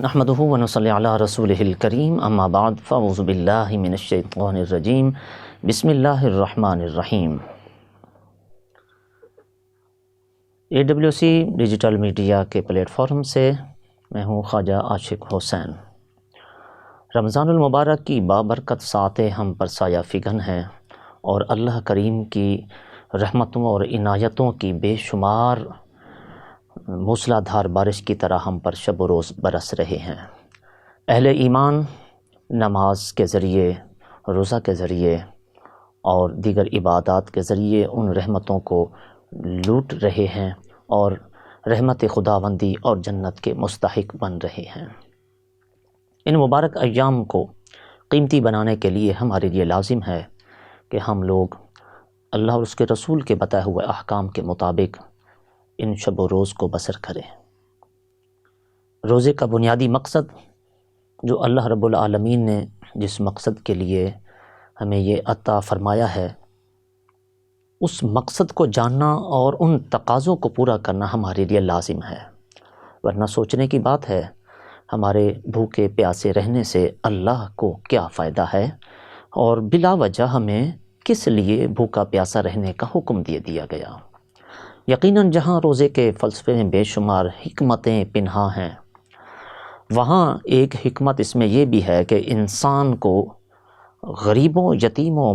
نحمدہ ونصلی علی رسولہ الکریم اما بعد فاعوذ باللہ من الشیطان الرجیم بسم اللہ الرحمن الرحیم۔ AWC ڈیجیٹل میڈیا کے پلیٹ فارم سے میں ہوں خواجہ عاشق حسین۔ رمضان المبارک کی بابرکت ساعتیں ہم پر سایہ فگن ہیں اور اللہ کریم کی رحمتوں اور عنایتوں کی بے شمار موسلا دھار بارش کی طرح ہم پر شب و روز برس رہے ہیں۔ اہل ایمان نماز کے ذریعے، روزہ کے ذریعے اور دیگر عبادات کے ذریعے ان رحمتوں کو لوٹ رہے ہیں اور رحمت خداوندی اور جنت کے مستحق بن رہے ہیں۔ ان مبارک ایام کو قیمتی بنانے کے لیے ہمارے لیے لازم ہے کہ ہم لوگ اللہ اور اس کے رسول کے بتائے ہوئے احکام کے مطابق ان شب و روز کو بسر کریں۔ روزے کا بنیادی مقصد جو اللہ رب العالمین نے جس مقصد کے لیے ہمیں یہ عطا فرمایا ہے، اس مقصد کو جاننا اور ان تقاضوں کو پورا کرنا ہمارے لیے لازم ہے، ورنہ سوچنے کی بات ہے ہمارے بھوکے پیاسے رہنے سے اللہ کو کیا فائدہ ہے اور بلا وجہ ہمیں کس لیے بھوکا پیاسا رہنے کا حکم دیا گیا۔ یقیناً جہاں روزے کے فلسفے میں بے شمار حکمتیں پنہاں ہیں، وہاں ایک حکمت اس میں یہ بھی ہے کہ انسان کو غریبوں، یتیموں،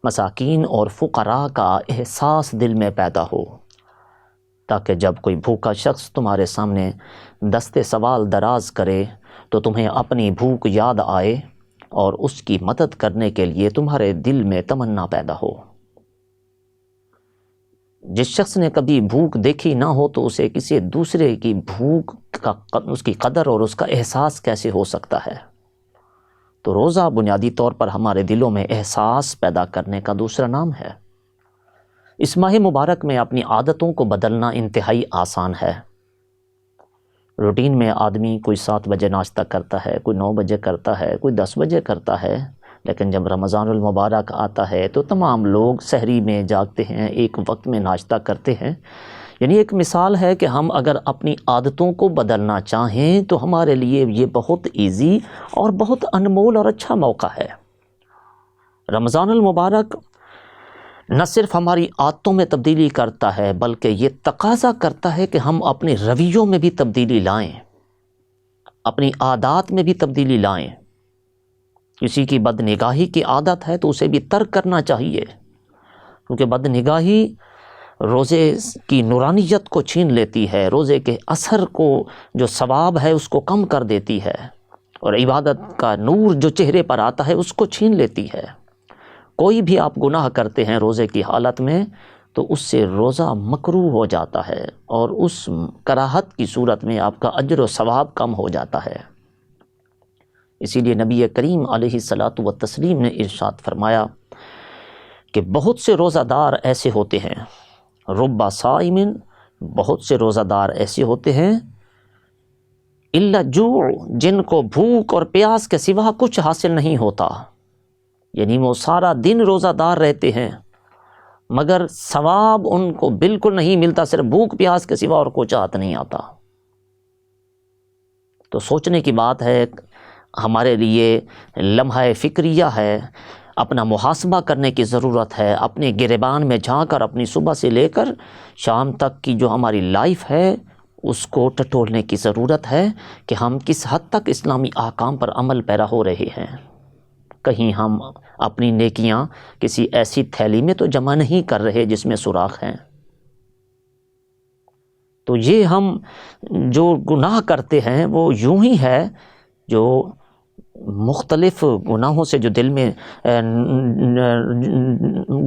مساکین اور فقراء کا احساس دل میں پیدا ہو، تاکہ جب کوئی بھوکا شخص تمہارے سامنے دست سوال دراز کرے تو تمہیں اپنی بھوک یاد آئے اور اس کی مدد کرنے کے لیے تمہارے دل میں تمنا پیدا ہو۔ جس شخص نے کبھی بھوک دیکھی نہ ہو تو اسے کسی دوسرے کی بھوک کا اس کی قدر اور اس کا احساس کیسے ہو سکتا ہے؟ تو روزہ بنیادی طور پر ہمارے دلوں میں احساس پیدا کرنے کا دوسرا نام ہے۔ اس ماہ مبارک میں اپنی عادتوں کو بدلنا انتہائی آسان ہے۔ روٹین میں آدمی کوئی 7 بجے ناشتہ کرتا ہے، کوئی 9 بجے کرتا ہے، کوئی 10 بجے کرتا ہے، لیکن جب رمضان المبارک آتا ہے تو تمام لوگ سحری میں جاگتے ہیں، ایک وقت میں ناشتہ کرتے ہیں۔ یعنی ایک مثال ہے کہ ہم اگر اپنی عادتوں کو بدلنا چاہیں تو ہمارے لیے یہ بہت ایزی اور بہت انمول اور اچھا موقع ہے۔ رمضان المبارک نہ صرف ہماری عادتوں میں تبدیلی کرتا ہے بلکہ یہ تقاضا کرتا ہے کہ ہم اپنے رویوں میں بھی تبدیلی لائیں، اپنی عادات میں بھی تبدیلی لائیں۔ کسی کی بد نگاہی کی عادت ہے تو اسے بھی ترک کرنا چاہیے، کیونکہ بد نگاہی روزے کی نورانیت کو چھین لیتی ہے، روزے کے اثر کو جو ثواب ہے اس کو کم کر دیتی ہے، اور عبادت کا نور جو چہرے پر آتا ہے اس کو چھین لیتی ہے۔ کوئی بھی آپ گناہ کرتے ہیں روزے کی حالت میں تو اس سے روزہ مکروہ ہو جاتا ہے اور اس کراہت کی صورت میں آپ کا اجر و ثواب کم ہو جاتا ہے۔ اسی لیے نبی کریم علیہ الصلاۃ والتسلیم نے ارشاد فرمایا کہ بہت سے روزہ دار ایسے ہوتے ہیں، رب صائم، بہت سے روزہ دار ایسے ہوتے ہیں، الا جوع، جن کو بھوک اور پیاس کے سوا کچھ حاصل نہیں ہوتا، یعنی وہ سارا دن روزہ دار رہتے ہیں مگر ثواب ان کو بالکل نہیں ملتا، صرف بھوک پیاس کے سوا اور کچھ ہاتھ نہیں آتا۔ تو سوچنے کی بات ہے، ہمارے لیے لمحہ فکریہ ہے، اپنا محاسبہ کرنے کی ضرورت ہے، اپنے گریبان میں جھانک کر اپنی صبح سے لے کر شام تک کی جو ہماری لائف ہے اس کو ٹٹولنے کی ضرورت ہے کہ ہم کس حد تک اسلامی احکام پر عمل پیرا ہو رہے ہیں۔ کہیں ہم اپنی نیکیاں کسی ایسی تھیلی میں تو جمع نہیں کر رہے جس میں سوراخ ہیں۔ تو یہ ہم جو گناہ کرتے ہیں وہ یوں ہی ہے جو مختلف گناہوں سے جو دل میں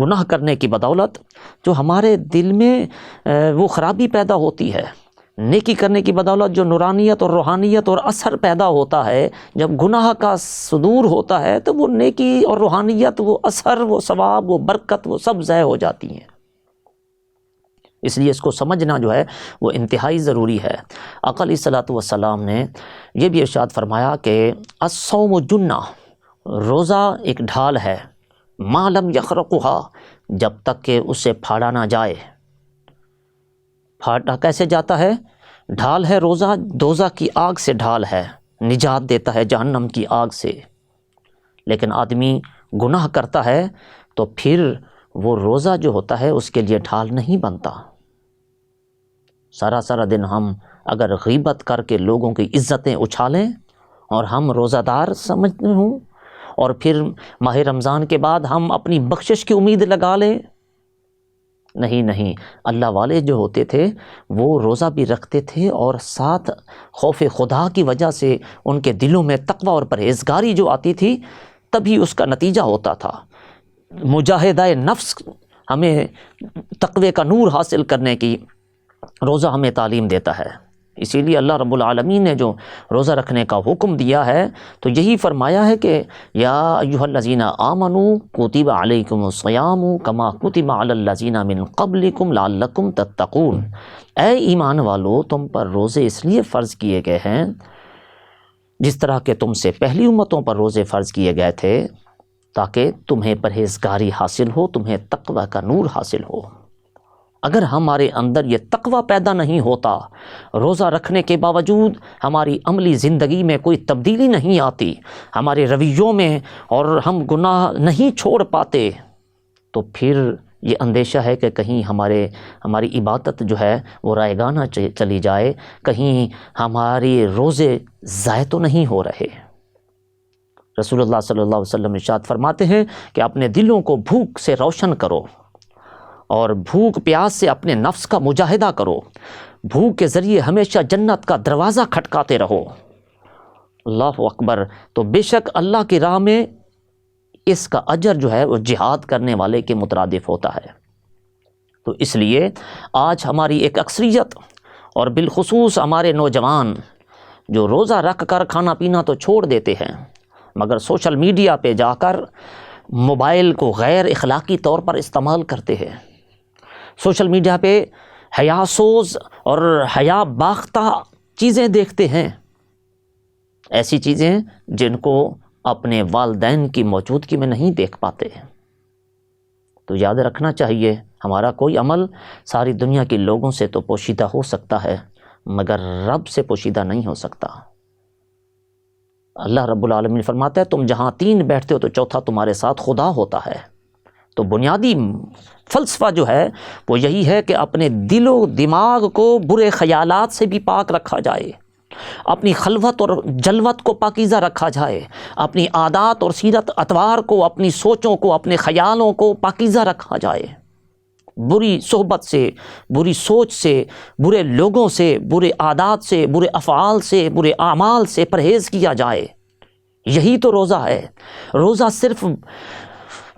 گناہ کرنے کی بدولت جو ہمارے دل میں وہ خرابی پیدا ہوتی ہے، نیکی کرنے کی بدولت جو نورانیت اور روحانیت اور اثر پیدا ہوتا ہے، جب گناہ کا صدور ہوتا ہے تو وہ نیکی اور روحانیت، وہ اثر، وہ ثواب، وہ برکت، وہ سب ضائع ہو جاتی ہیں۔ اس لیے اس کو سمجھنا جو ہے وہ انتہائی ضروری ہے۔ آقا علیہ الصلاۃ والسلام نے یہ بھی ارشاد فرمایا کہ الصوم جنہ، روزہ ایک ڈھال ہے، ما لم یخرقها، جب تک کہ اسے پھاڑا نہ جائے۔ پھاڑا کیسے جاتا ہے؟ ڈھال ہے روزہ، دوزخ کی آگ سے ڈھال ہے، نجات دیتا ہے جہنم کی آگ سے۔ لیکن آدمی گناہ کرتا ہے تو پھر وہ روزہ جو ہوتا ہے اس کے لیے ڈھال نہیں بنتا۔ سارا دن ہم اگر غیبت کر کے لوگوں کی عزتیں اچھالیں اور ہم روزہ دار سمجھتے ہوں، اور پھر ماہ رمضان کے بعد ہم اپنی بخشش کی امید لگا لیں، نہیں، اللہ والے جو ہوتے تھے وہ روزہ بھی رکھتے تھے، اور ساتھ خوف خدا کی وجہ سے ان کے دلوں میں تقوی اور پرہیزگاری جو آتی تھی تبھی اس کا نتیجہ ہوتا تھا۔ مجاہدہ نفس ہمیں تقوی کا نور حاصل کرنے کی روزہ ہمیں تعلیم دیتا ہے۔ اسی لیے اللہ رب العالمین نے جو روزہ رکھنے کا حکم دیا ہے تو یہی فرمایا ہے کہ یا ایھا الذین آمنوا کتب علیکم الصیام کما کتب علی الذین من قبلکم لعلکم تتقون، اے ایمان والو تم پر روزے اس لیے فرض کیے گئے ہیں جس طرح کہ تم سے پہلی امتوں پر روزے فرض کیے گئے تھے، تاکہ تمہیں پرہیزگاری حاصل ہو، تمہیں تقوی کا نور حاصل ہو۔ اگر ہمارے اندر یہ تقوی پیدا نہیں ہوتا، روزہ رکھنے کے باوجود ہماری عملی زندگی میں کوئی تبدیلی نہیں آتی، ہمارے رویوں میں، اور ہم گناہ نہیں چھوڑ پاتے، تو پھر یہ اندیشہ ہے کہ کہیں ہماری عبادت جو ہے وہ رائگاں نہ چلی جائے، کہیں ہمارے روزے ضائع تو نہیں ہو رہے۔ رسول اللہ صلی اللہ علیہ وسلم ارشاد فرماتے ہیں کہ اپنے دلوں کو بھوک سے روشن کرو، اور بھوک پیاس سے اپنے نفس کا مجاہدہ کرو، بھوک کے ذریعے ہمیشہ جنت کا دروازہ کھٹکاتے رہو۔ اللہ اکبر۔ تو بے شک اللہ کی راہ میں اس کا اجر جو ہے وہ جہاد کرنے والے کے مترادف ہوتا ہے۔ تو اس لیے آج ہماری ایک اکثریت، اور بالخصوص ہمارے نوجوان جو روزہ رکھ کر کھانا پینا تو چھوڑ دیتے ہیں، مگر سوشل میڈیا پہ جا کر موبائل کو غیر اخلاقی طور پر استعمال کرتے ہیں، سوشل میڈیا پہ حیا سوز اور حیا باختہ چیزیں دیکھتے ہیں، ایسی چیزیں جن کو اپنے والدین کی موجودگی میں نہیں دیکھ پاتے۔ تو یاد رکھنا چاہیے ہمارا کوئی عمل ساری دنیا کے لوگوں سے تو پوشیدہ ہو سکتا ہے، مگر رب سے پوشیدہ نہیں ہو سکتا۔ اللہ رب العالمین فرماتا ہے تم جہاں تین بیٹھتے ہو تو چوتھا تمہارے ساتھ خدا ہوتا ہے۔ تو بنیادی فلسفہ جو ہے وہ یہی ہے کہ اپنے دل و دماغ کو برے خیالات سے بھی پاک رکھا جائے، اپنی خلوت اور جلوت کو پاکیزہ رکھا جائے، اپنی عادات اور سیرت اتوار کو، اپنی سوچوں کو، اپنے خیالوں کو پاکیزہ رکھا جائے، بری صحبت سے، بری سوچ سے، برے لوگوں سے، برے عادات سے، برے افعال سے، برے اعمال سے پرہیز کیا جائے۔ یہی تو روزہ ہے۔ روزہ صرف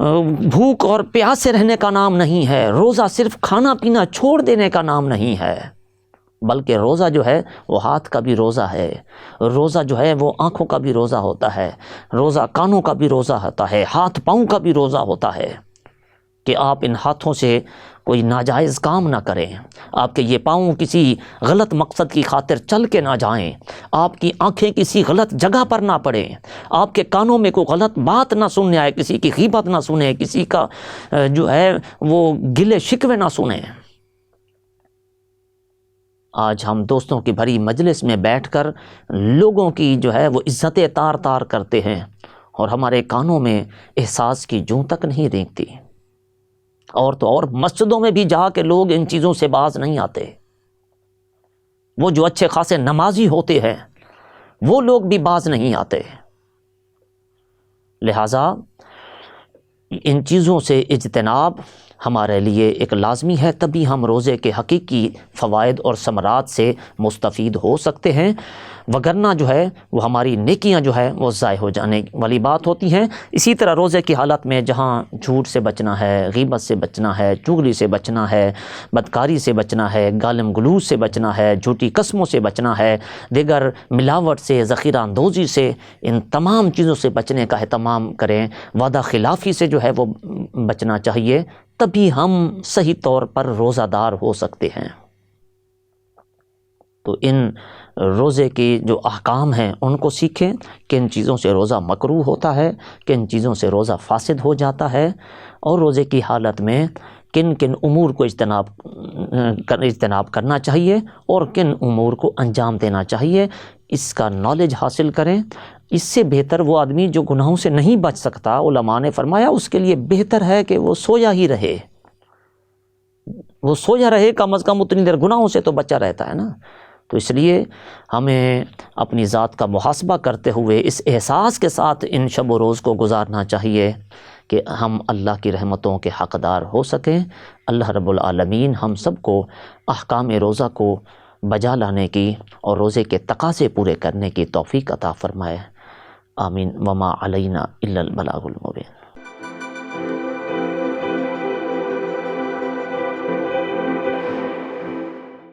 بھوک اور پیاس سے رہنے کا نام نہیں ہے، روزہ صرف کھانا پینا چھوڑ دینے کا نام نہیں ہے، بلکہ روزہ جو ہے وہ ہاتھ کا بھی روزہ ہے، روزہ جو ہے وہ آنکھوں کا بھی روزہ ہوتا ہے، روزہ کانوں کا بھی روزہ ہوتا ہے، ہاتھ پاؤں کا بھی روزہ ہوتا ہے، کہ آپ ان ہاتھوں سے کوئی ناجائز کام نہ کریں، آپ کے یہ پاؤں کسی غلط مقصد کی خاطر چل کے نہ جائیں، آپ کی آنکھیں کسی غلط جگہ پر نہ پڑیں، آپ کے کانوں میں کوئی غلط بات نہ سننے آئے، کسی کی غیبت نہ سنیں، کسی کا جو ہے وہ گلے شکوے نہ سنیں۔ آج ہم دوستوں کی بھری مجلس میں بیٹھ کر لوگوں کی جو ہے وہ عزتیں تار تار کرتے ہیں، اور ہمارے کانوں میں احساس کی جوں تک نہیں رینگتی، اور تو اور مسجدوں میں بھی جا کے لوگ ان چیزوں سے باز نہیں آتے۔ وہ جو اچھے خاصے نمازی ہوتے ہیں وہ لوگ بھی باز نہیں آتے۔ لہٰذا ان چیزوں سے اجتناب ہمارے لیے ایک لازمی ہے، تبھی ہم روزے کے حقیقی فوائد اور ثمرات سے مستفید ہو سکتے ہیں، وگرنہ جو ہے وہ ہماری نیکیاں جو ہے وہ ضائع ہو جانے والی بات ہوتی ہیں۔ اسی طرح روزے کی حالت میں جہاں جھوٹ سے بچنا ہے، غیبت سے بچنا ہے، چغلی سے بچنا ہے، بدکاری سے بچنا ہے، گالم گلوچ سے بچنا ہے، جھوٹی قسموں سے بچنا ہے، دیگر ملاوٹ سے، ذخیرہ اندوزی سے، ان تمام چیزوں سے بچنے کا اہتمام کریں، وعدہ خلافی سے جو ہے وہ بچنا چاہیے، تبھی ہم صحیح طور پر روزہ دار ہو سکتے ہیں۔ تو ان روزے کے جو احکام ہیں ان کو سیکھیں، کن چیزوں سے روزہ مکروہ ہوتا ہے، کن چیزوں سے روزہ فاسد ہو جاتا ہے، اور روزے کی حالت میں کن کن امور کو اجتناب کرنا چاہیے اور کن امور کو انجام دینا چاہیے، اس کا نالج حاصل کریں۔ اس سے بہتر وہ آدمی جو گناہوں سے نہیں بچ سکتا، علماء نے فرمایا اس کے لیے بہتر ہے کہ وہ سویا ہی رہے، وہ سویا رہے، کم از کم اتنی دیر گناہوں سے تو بچا رہتا ہے نا۔ تو اس لیے ہمیں اپنی ذات کا محاسبہ کرتے ہوئے اس احساس کے ساتھ ان شب و روز کو گزارنا چاہیے کہ ہم اللہ کی رحمتوں کے حقدار ہو سکیں۔ اللہ رب العالمین ہم سب کو احکام روزہ کو بجا لانے کی اور روزے کے تقاضے پورے کرنے کی توفیق عطا فرمائے۔ آمین۔ وما علینا الا البلاغ المبین۔